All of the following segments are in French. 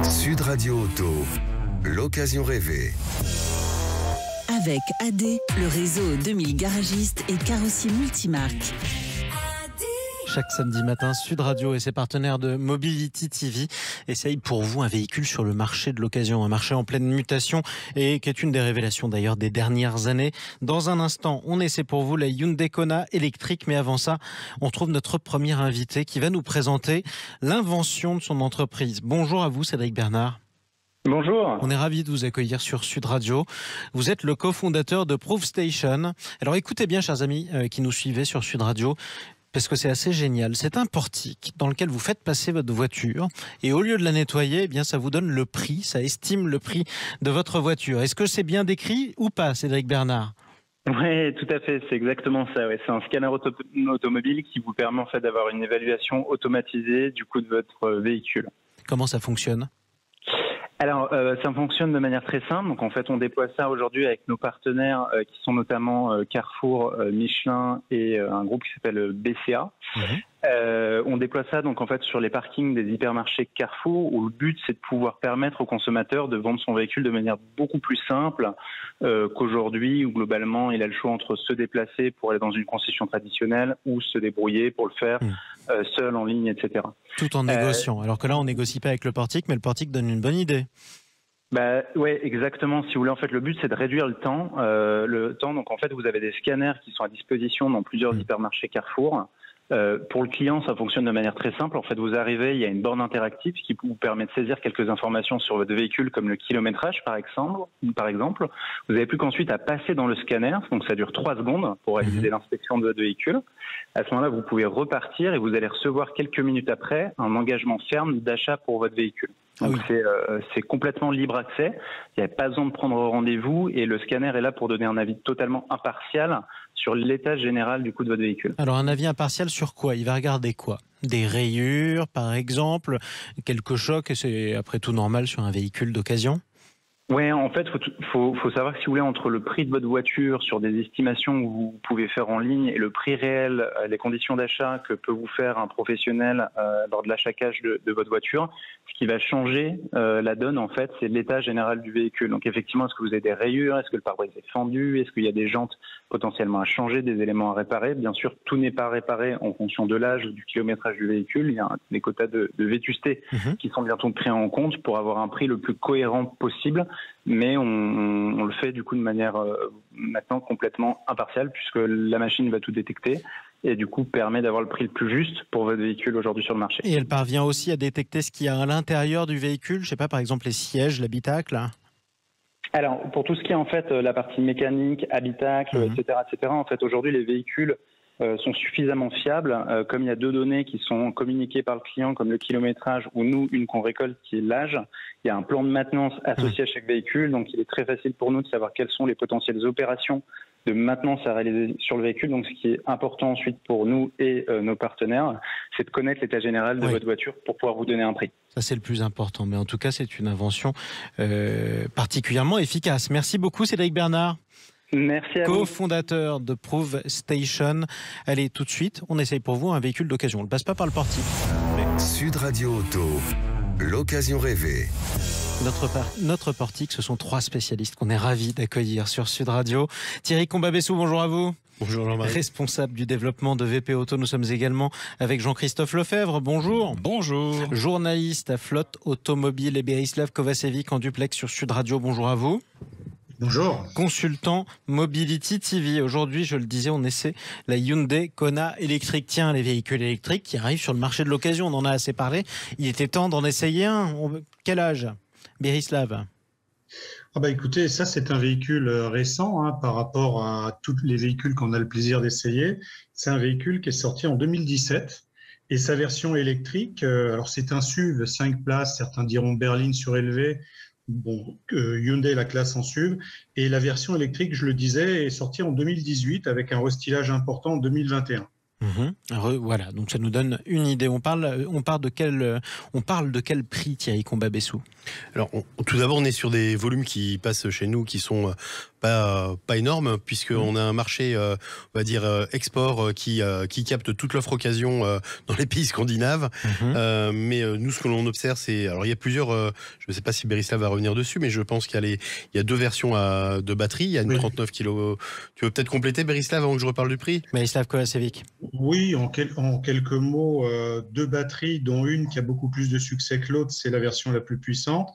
Sud Radio Auto, l'occasion rêvée. Avec AD, le réseau 2000 garagistes et carrossiers multimarques. Chaque samedi matin, Sud Radio et ses partenaires de Mobility TV essayent pour vous un véhicule sur le marché de l'occasion, un marché en pleine mutation et qui est une des révélations d'ailleurs des dernières années. Dans un instant, on essaie pour vous la Hyundai Kona électrique, mais avant ça, on trouve notre premier invité qui va nous présenter l'invention de son entreprise. Bonjour à vous, Cédric Bernard. Bonjour. On est ravis de vous accueillir sur Sud Radio. Vous êtes le cofondateur de Proof Station. Alors écoutez bien, chers amis qui nous suivez sur Sud Radio, parce que c'est assez génial. C'est un portique dans lequel vous faites passer votre voiture et au lieu de la nettoyer, eh bien, ça vous donne le prix, ça estime le prix de votre voiture. Est-ce que c'est bien décrit ou pas, Cédric Bernard ? Oui, tout à fait, c'est exactement ça. Ouais. C'est un scanner automobile qui vous permet en fait d'avoir une évaluation automatisée du coût de votre véhicule. Comment ça fonctionne ? Alors, ça fonctionne de manière très simple. Donc, en fait, on déploie ça aujourd'hui avec nos partenaires qui sont notamment Carrefour, Michelin et un groupe qui s'appelle BCA. On déploie ça donc en fait sur les parkings des hypermarchés Carrefour où le but c'est de pouvoir permettre au consommateur de vendre son véhicule de manière beaucoup plus simple qu'aujourd'hui où globalement il a le choix entre se déplacer pour aller dans une concession traditionnelle ou se débrouiller pour le faire seul en ligne, etc. Tout en négociant. Alors que là on négocie pas avec le portique, mais le portique donne une bonne idée. Bah ouais, exactement. Si vous voulez, en fait, le but c'est de réduire le temps. Donc en fait, vous avez des scanners qui sont à disposition dans plusieurs hypermarchés Carrefour. Pour le client, ça fonctionne de manière très simple. En fait, vous arrivez, il y a une borne interactive qui vous permet de saisir quelques informations sur votre véhicule, comme le kilométrage, par exemple. Vous n'avez plus qu'ensuite à passer dans le scanner. Donc, ça dure 3 secondes pour réaliser l'inspection de votre véhicule. À ce moment-là, vous pouvez repartir et vous allez recevoir quelques minutes après un engagement ferme d'achat pour votre véhicule. Donc c'est complètement libre accès, il n'y a pas besoin de prendre rendez-vous et le scanner est là pour donner un avis totalement impartial sur l'état général du coût de votre véhicule. Alors un avis impartial sur quoi ? Il va regarder quoi ? Des rayures par exemple, quelques chocs, et c'est après tout normal sur un véhicule d'occasion ? Oui, en fait, faut savoir que si vous voulez, entre le prix de votre voiture sur des estimations que vous pouvez faire en ligne et le prix réel, les conditions d'achat que peut vous faire un professionnel lors de l'achat-cash de votre voiture, ce qui va changer la donne, en fait, c'est l'état général du véhicule. Donc effectivement, est-ce que vous avez des rayures ? Est-ce que le pare-brise est fendu ? Est-ce qu'il y a des jantes potentiellement à changer, des éléments à réparer ? Bien sûr, tout n'est pas réparé en fonction de l'âge ou du kilométrage du véhicule. Il y a des quotas de vétusté qui sont bientôt pris en compte pour avoir un prix le plus cohérent possible. Mais on le fait du coup de manière maintenant complètement impartiale puisque la machine va tout détecter et du coup permet d'avoir le prix le plus juste pour votre véhicule aujourd'hui sur le marché. Et elle parvient aussi à détecter ce qu'il y a à l'intérieur du véhicule, je sais pas, par exemple les sièges, l'habitacle. Alors pour tout ce qui est en fait la partie mécanique, habitacle, etc., en fait aujourd'hui les véhicules sont suffisamment fiables, comme il y a 2 données qui sont communiquées par le client, comme le kilométrage ou nous, une qu'on récolte qui est l'âge. Il y a un plan de maintenance associé à chaque véhicule, donc il est très facile pour nous de savoir quelles sont les potentielles opérations de maintenance à réaliser sur le véhicule. Donc ce qui est important ensuite pour nous et nos partenaires, c'est de connaître l'état général de votre voiture pour pouvoir vous donner un prix. Ça c'est le plus important, mais en tout cas c'est une invention particulièrement efficace. Merci beaucoup Cédric Bernard. Merci à vous. Co-fondateur de Proof Station. Allez, tout de suite, on essaye pour vous un véhicule d'occasion. On ne passe pas par le portique. Sud Radio Auto, l'occasion rêvée. Notre portique, ce sont 3 spécialistes qu'on est ravis d'accueillir sur Sud Radio. Thierry Combabessou, bonjour à vous. Bonjour Jean-Marie. Responsable du développement de VP Auto. Nous sommes également avec Jean-Christophe Lefebvre. Bonjour. Bonjour. Journaliste à Flotte Automobile et Berislav Kovacevic en duplex sur Sud Radio. Bonjour à vous. Bonjour. Consultant Mobility TV. Aujourd'hui, je le disais, on essaie la Hyundai Kona électrique. Tiens, les véhicules électriques qui arrivent sur le marché de l'occasion, on en a assez parlé. Il était temps d'en essayer un. Quel âge, Berislav ? Écoutez, ça c'est un véhicule récent par rapport à tous les véhicules qu'on a le plaisir d'essayer. C'est un véhicule qui est sorti en 2017 et sa version électrique, alors c'est un SUV 5 places, certains diront berline surélevée. Hyundai la classe en SUV, et la version électrique, je le disais, est sortie en 2018 avec un restylage important en 2021. Voilà, donc ça nous donne une idée. On parle de quel prix, Thierry Combabessou ? Alors, tout d'abord, on est sur des volumes qui passent chez nous, qui sont pas énorme, puisqu'on a un marché, on va dire, export qui capte toute l'offre occasion dans les pays scandinaves. Mais nous, ce que l'on observe, c'est... Alors, il y a plusieurs... je ne sais pas si Berislav va revenir dessus, mais je pense qu'il y a deux versions de batterie. Il y a une 39 kg. Tu veux peut-être compléter, Berislav, avant que je reparle du prix? Berislav Kovacevic. Oui, en quelques mots, deux batteries, dont une qui a beaucoup plus de succès que l'autre, c'est la version la plus puissante.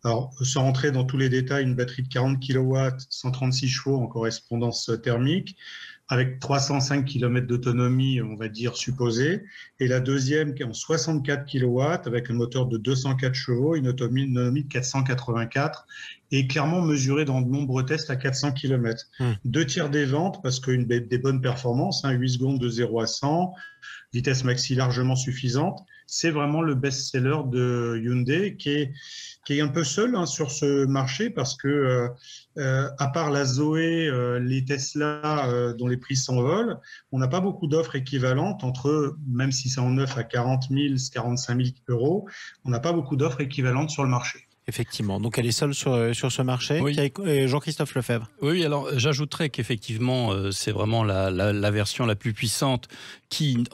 Alors, sans rentrer dans tous les détails, une batterie de 40 kW, 136 chevaux en correspondance thermique, avec 305 km d'autonomie, on va dire, supposée. Et la deuxième, qui est en 64 kW, avec un moteur de 204 chevaux, une autonomie de 484, et clairement mesurée dans de nombreux tests à 400 km. 2/3 des ventes, parce qu'une des bonnes performances, 8 secondes de 0 à 100, vitesse maxi largement suffisante. C'est vraiment le best-seller de Hyundai, qui est un peu seul sur ce marché, parce que à part la Zoé, les Tesla dont les prix s'envolent, on n'a pas beaucoup d'offres équivalentes entre, même si c'est en neuf à 40 000, 45 000 euros, on n'a pas beaucoup d'offres équivalentes sur le marché. Effectivement, donc elle est seule sur ce marché. Oui. Jean-Christophe Lefebvre. Oui, alors j'ajouterais qu'effectivement, c'est vraiment la version la plus puissante qui,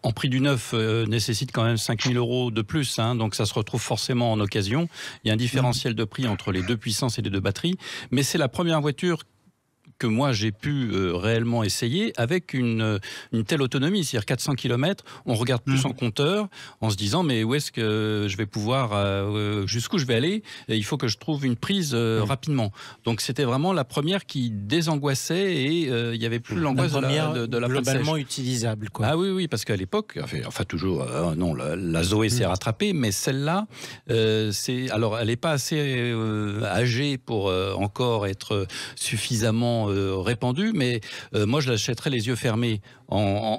en prix du neuf, nécessite quand même 5 000 euros de plus, donc ça se retrouve forcément en occasion. Il y a un différentiel de prix entre les deux puissances et les deux batteries, mais c'est la première voiture que moi j'ai pu réellement essayer avec une telle autonomie, c'est-à-dire 400 km, on regarde plus son compteur en se disant mais où est-ce que je vais pouvoir, jusqu'où je vais aller, et il faut que je trouve une prise rapidement. Donc c'était vraiment la première qui désangoissait et il n'y avait plus l'angoisse de la globalement utilisable, quoi. Ah oui, parce qu'à l'époque, enfin toujours, non, la Zoé s'est rattrapée, mais celle-là, alors elle n'est pas assez âgée pour encore être suffisamment répandue, mais moi je l'achèterais les yeux fermés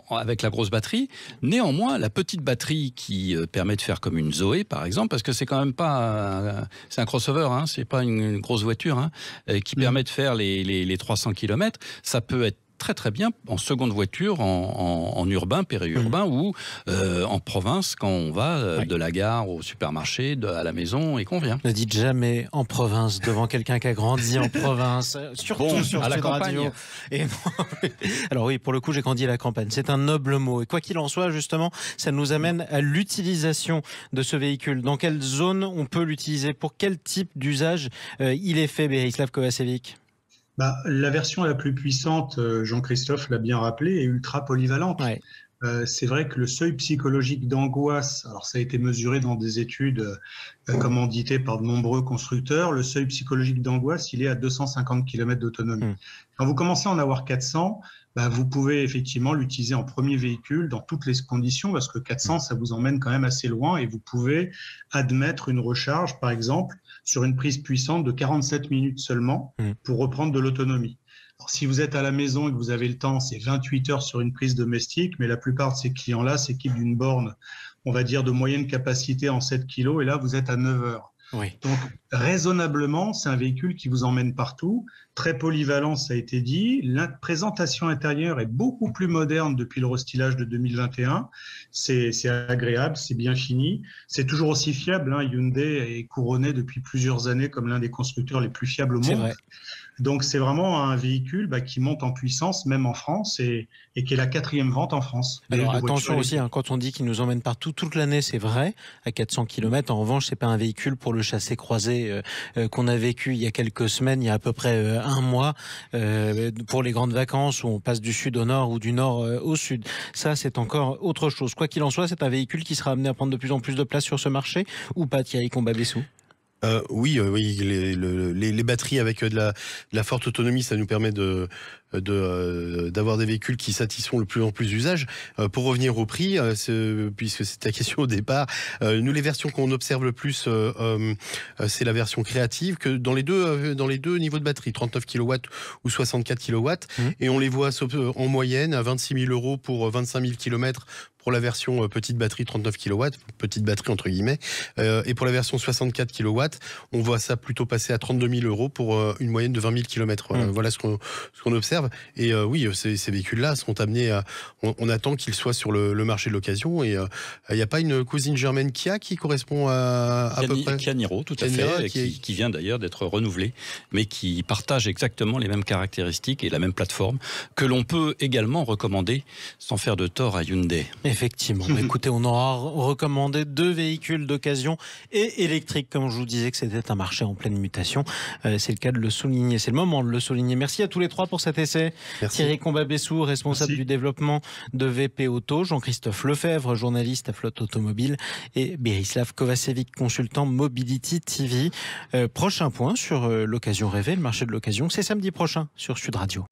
avec la grosse batterie. Néanmoins, la petite batterie qui permet de faire comme une Zoé par exemple, parce que c'est quand même pas c'est un crossover, c'est pas une grosse voiture, qui permet de faire les 300 km, ça peut être très très bien en seconde voiture, en urbain, périurbain ou en province quand on va de la gare au supermarché, à la maison et qu'on vient. Ne dites jamais en province devant quelqu'un qui a grandi en province, surtout sur à la campagne. Radio. Et non, alors oui, pour le coup, j'ai grandi à la campagne. C'est un noble mot. Et quoi qu'il en soit, justement, ça nous amène à l'utilisation de ce véhicule. Dans quelle zone on peut l'utiliser? Pour quel type d'usage il est fait, Berislav Kovacevic? La version la plus puissante, Jean-Christophe l'a bien rappelé, est ultra polyvalente. Ouais. C'est vrai que le seuil psychologique d'angoisse, alors ça a été mesuré dans des études commanditées par de nombreux constructeurs, le seuil psychologique d'angoisse, il est à 250 km d'autonomie. Quand vous commencez à en avoir 400, vous pouvez effectivement l'utiliser en premier véhicule dans toutes les conditions, parce que 400, ça vous emmène quand même assez loin, et vous pouvez admettre une recharge, par exemple, sur une prise puissante de 47 minutes seulement pour reprendre de l'autonomie. Alors, si vous êtes à la maison et que vous avez le temps, c'est 28 heures sur une prise domestique, mais la plupart de ces clients-là s'équipent d'une borne, on va dire, de moyenne capacité en 7 kg, et là, vous êtes à 9 heures. Oui. Donc, raisonnablement, c'est un véhicule qui vous emmène partout. Très polyvalent, ça a été dit. La présentation intérieure est beaucoup plus moderne depuis le restylage de 2021. C'est agréable, c'est bien fini. C'est toujours aussi fiable. Hyundai est couronné depuis plusieurs années comme l'un des constructeurs les plus fiables au monde. Vrai. Donc, c'est vraiment un véhicule qui monte en puissance, même en France, et qui est la 4e vente en France. Alors, attention aussi, quand on dit qu'il nous emmène partout toute l'année, c'est vrai, à 400 km. En revanche, c'est pas un véhicule pour le chassé-croisé qu'on a vécu il y a quelques semaines, il y a à peu près un mois, pour les grandes vacances où on passe du sud au nord ou du nord au sud. Ça, c'est encore autre chose. Quoi qu'il en soit, c'est un véhicule qui sera amené à prendre de plus en plus de place sur ce marché, ou pas, Thierry Combabessou? Oui, les batteries avec de la forte autonomie, ça nous permet d'avoir des véhicules qui satisfont de plus en plus d'usages. Pour revenir au prix, puisque c'était la question au départ, nous les versions qu'on observe le plus, c'est la version créative, que dans les deux niveaux de batterie, 39 kW ou 64 kW, et on les voit en moyenne à 26 000 euros pour 25 000 km pour la version petite batterie 39 kW, petite batterie entre guillemets, et pour la version 64 kW, on voit ça plutôt passer à 32 000 euros pour une moyenne de 20 000 km. Voilà ce qu'on observe. conserve. Et oui, ces véhicules-là sont amenés à... On attend qu'ils soient sur le marché de l'occasion. Et il n'y a pas une cousine germaine Kia qui correspond à peu près Kia Niro, tout à fait, qui vient d'ailleurs d'être renouvelé, mais qui partage exactement les mêmes caractéristiques et la même plateforme que l'on peut également recommander sans faire de tort à Hyundai. Effectivement. Écoutez, on aura recommandé 2 véhicules d'occasion et électriques, comme je vous disais que c'était un marché en pleine mutation. C'est le cas de le souligner. C'est le moment de le souligner. Merci à tous les 3 pour cet essai. Merci. Thierry Combabessou, responsable du développement de VP Auto, Jean-Christophe Lefebvre, journaliste à Flotte Automobile, et Berislav Kovacevic, consultant Mobility TV. Prochain point sur l'occasion rêvée, le marché de l'occasion, c'est samedi prochain sur Sud Radio.